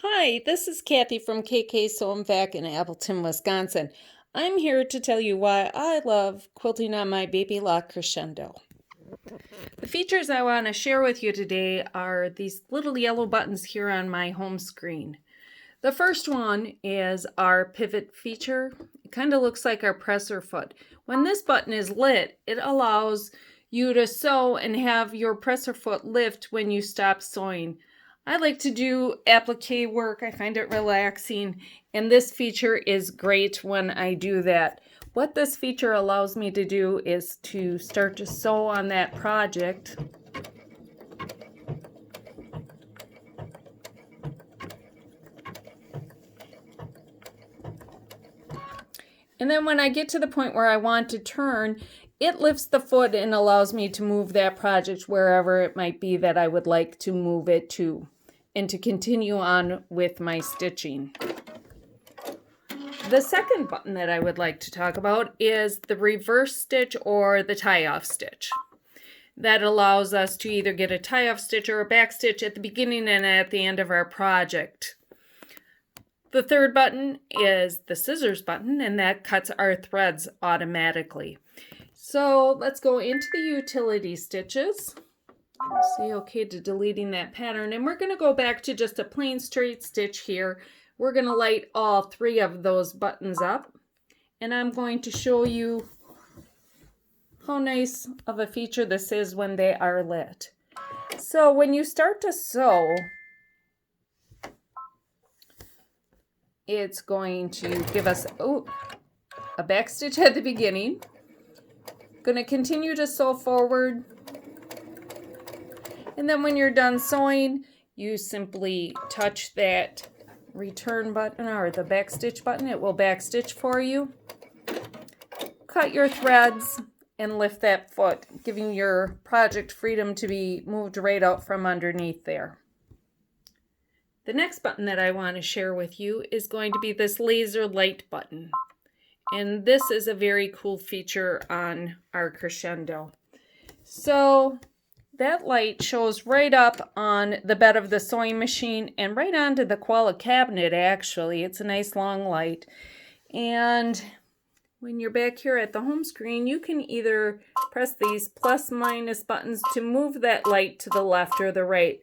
Hi, this is Kathy from KK Sew and Vac in Appleton, Wisconsin. I'm here to tell you why I love quilting on my Baby Lock Crescendo. The features I want to share with you today are these little yellow buttons here on my home screen. The first one is our pivot feature. It kind of looks like our presser foot. When this button is lit, it allows you to sew and have your presser foot lift when you stop sewing. I like to do applique work. I find it relaxing, and this feature is great when I do that. What this feature allows me to do is to start to sew on that project. And then when I get to the point where I want to turn, it lifts the foot and allows me to move that project wherever it might be that I would like to move it to, and to continue on with my stitching. The second button that I would like to talk about is the reverse stitch or the tie-off stitch. That allows us to either get a tie-off stitch or a back stitch at the beginning and at the end of our project. The third button is the scissors button, and that cuts our threads automatically. So let's go into the utility stitches. Say okay to deleting that pattern, and we're going to go back to just a plain straight stitch here. We're going to light all three of those buttons up, and I'm going to show you how nice of a feature this is when they are lit. So when you start to sew, it's going to give us a back stitch at the beginning. Going to continue to sew forward, and then when you're done sewing, you simply touch that return button or the back stitch button. It will back stitch for you. Cut your threads and lift that foot, giving your project freedom to be moved right out from underneath there. The next button that I want to share with you is going to be this laser light button. And this is a very cool feature on our Crescendo. So that light shows right up on the bed of the sewing machine and right onto the koala cabinet, actually. It's a nice long light. And when you're back here at the home screen, you can either press these plus minus buttons to move that light to the left or the right.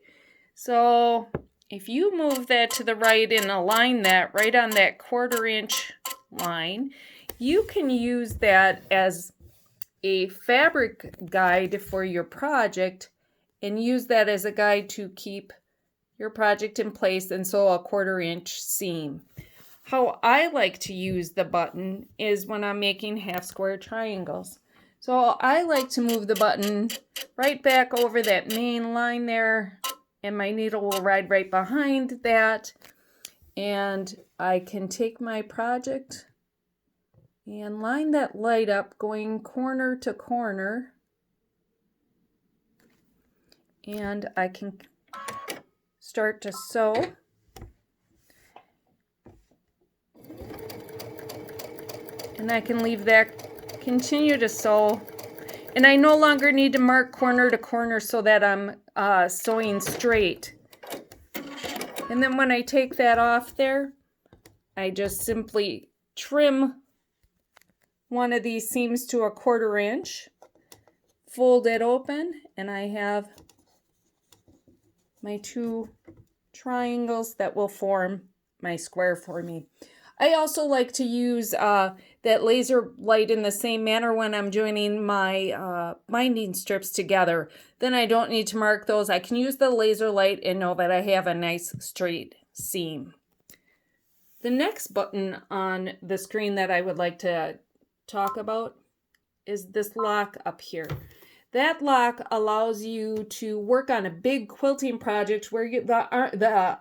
So if you move that to the right and align that right on that 1/4 inch line, you can use that as a fabric guide for your project and use that as a guide to keep your project in place and sew a 1/4 inch seam. How I like to use the button is when I'm making half square triangles. So I like to move the button right back over that main line there, and my needle will ride right behind that, and I can take my project and line that light up going corner to corner, and I can start to sew. And I can leave that, continue to sew, and I no longer need to mark corner to corner so that I'm sewing straight. And then when I take that off there, I just simply trim one of these seams to a 1/4 inch, fold it open, and I have my two triangles that will form my square for me. I also like to use that laser light in the same manner when I'm joining my binding strips together. Then I don't need to mark those. I can use the laser light and know that I have a nice straight seam. The next button on the screen that I would like to talk about is this lock up here. That lock allows you to work on a big quilting project where the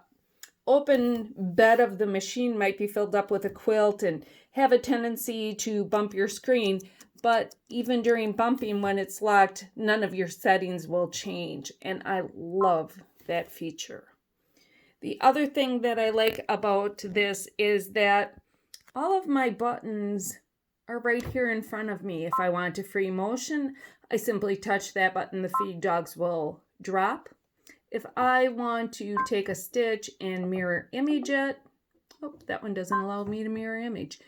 open bed of the machine might be filled up with a quilt and have a tendency to bump your screen, but even during bumping when it's locked, none of your settings will change, and I love that feature. The other thing that I like about this is that all of my buttons are right here in front of me. If I want to free motion, I simply touch that button, the feed dogs will drop. if I want to take a stitch and mirror image it, oh, that one doesn't allow me to mirror image.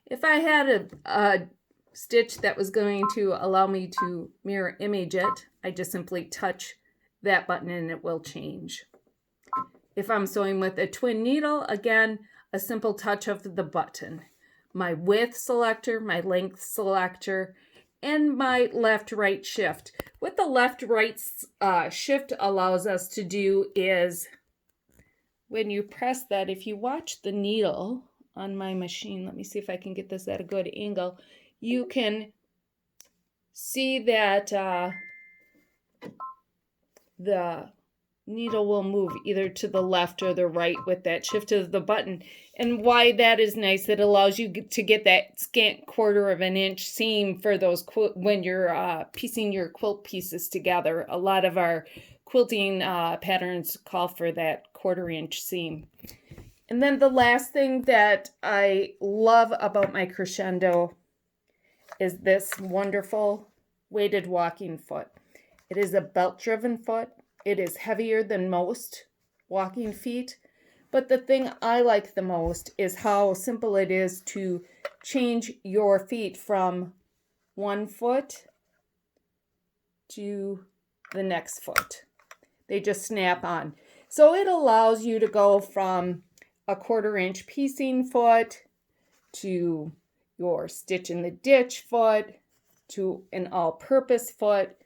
If I had a stitch that was going to allow me to mirror image it, I just simply touch that button and it will change. If I'm sewing with a twin needle, again, a simple touch of the button. My width selector, my length selector, and my left-right shift. What the left-right shift allows us to do is, when you press that, if you watch the needle on my machine, let me see if I can get this at a good angle, you can see that the needle will move either to the left or the right with that shift of the button. And why that is nice, it allows you to get that scant 1/4 of an inch seam for those when you're piecing your quilt pieces together. A lot of our quilting patterns call for that 1/4 inch seam. And then the last thing that I love about my Crescendo is this wonderful weighted walking foot. It is a belt-driven foot. It is heavier than most walking feet, but the thing I like the most is how simple it is to change your feet from one foot to the next foot. They just snap on. So it allows you to go from a 1/4 inch piecing foot to your stitch in the ditch foot to an all-purpose foot.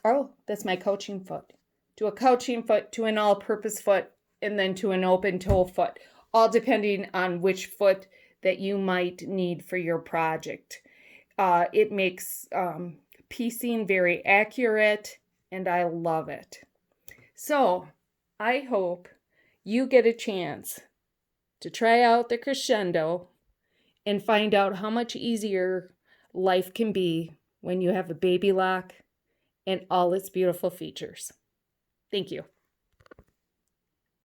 Oh, that's my couching foot. To a couching foot, to an all-purpose foot, and then to an open toe foot, all depending on which foot that you might need for your project. It makes piecing very accurate, and I love it. So I hope you get a chance to try out the Crescendo and find out how much easier life can be when you have a Baby Lock and all its beautiful features. Thank you.